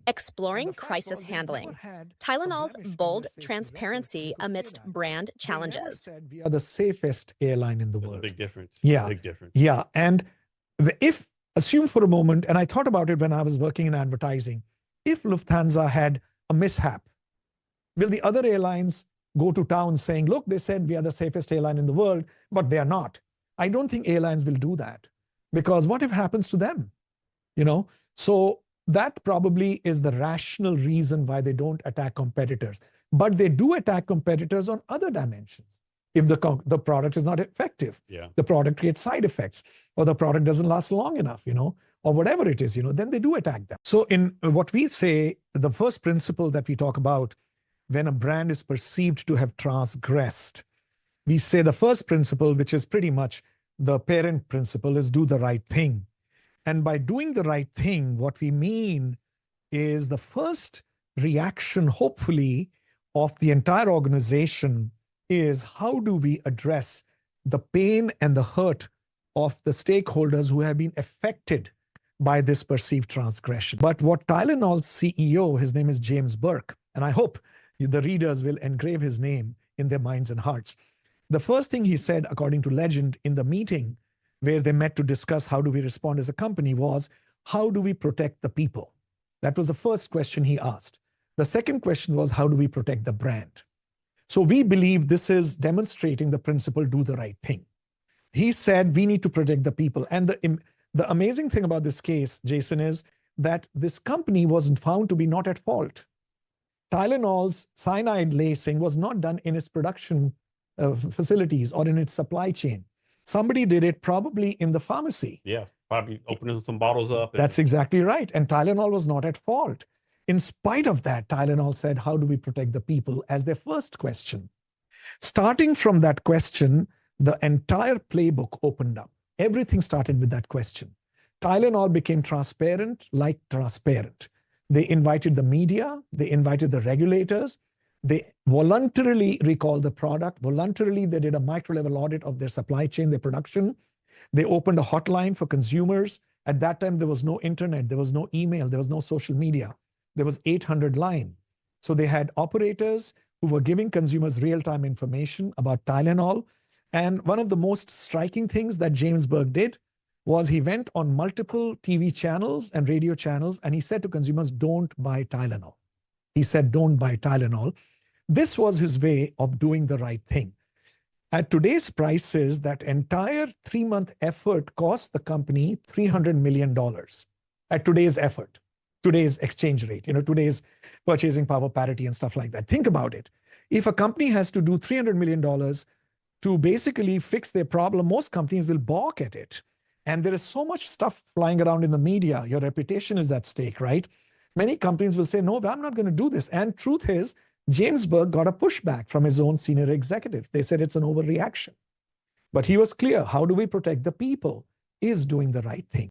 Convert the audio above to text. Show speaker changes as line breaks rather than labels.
Exploring crisis handling. Tylenol's bold transparency amidst brand
They never
challenges.
said we are the safest airline in the
There's a
world.
big difference.
Yeah.
Big difference.
Yeah. And if, assume for a moment, and I thought about it when I was working in advertising, if Lufthansa had a mishap, will the other airlines go to town saying, look, they said we are the safest airline in the world, but they are not? I don't think airlines will do that, because what if it happens to them? So that probably is the rational reason why they don't attack competitors. But they do attack competitors on other dimensions. If the product is not effective, the product creates side effects, or the product doesn't last long enough, or whatever it is, then they do attack them. So in what we say, the first principle that we talk about when a brand is perceived to have transgressed, we say the first principle, which is pretty much the parent principle, is do the right thing. And by doing the right thing, what we mean is the first reaction, hopefully, of the entire organization is how do we address the pain and the hurt of the stakeholders who have been affected by this perceived transgression. But what Tylenol's CEO, his name is James Burke, and I hope the readers will engrave his name in their minds and hearts. The first thing he said, according to legend, in the meeting where they met to discuss how do we respond as a company was, how do we protect the people? That was the first question he asked. The second question was, how do we protect the brand? So we believe this is demonstrating the principle, do the right thing. He said, we need to protect the people. And the amazing thing about this case, Jason, is that this company wasn't found to be not at fault. Tylenol's cyanide lacing was not done in its production facilities or in its supply chain. Somebody did it probably in the pharmacy.
Yeah, probably opening some bottles up.
That's exactly right. And Tylenol was not at fault. In spite of that, Tylenol said, how do we protect the people, as their first question. Starting from that question, the entire playbook opened up. Everything started with that question. Tylenol became transparent, like transparent. They invited the media, they invited the regulators, they voluntarily recalled the product. Voluntarily, they did a micro-level audit of their supply chain, their production. They opened a hotline for consumers. At that time, there was no internet, there was no email, there was no social media. There was 800 line. So they had operators who were giving consumers real-time information about Tylenol. And one of the most striking things that James Burke did was he went on multiple TV channels and radio channels, and he said to consumers, don't buy Tylenol. He said, don't buy Tylenol. This was his way of doing the right thing. At today's prices, that entire 3-month effort cost the company $300 million. At today's effort, today's exchange rate, today's purchasing power parity and stuff like that. Think about it. If a company has to do $300 million to basically fix their problem, most companies will balk at it. And there is so much stuff flying around in the media. Your reputation is at stake, right? Many companies will say, no, I'm not going to do this. And truth is, James Burke got a pushback from his own senior executives. They said it's an overreaction. But he was clear. How do we protect the people is doing the right thing.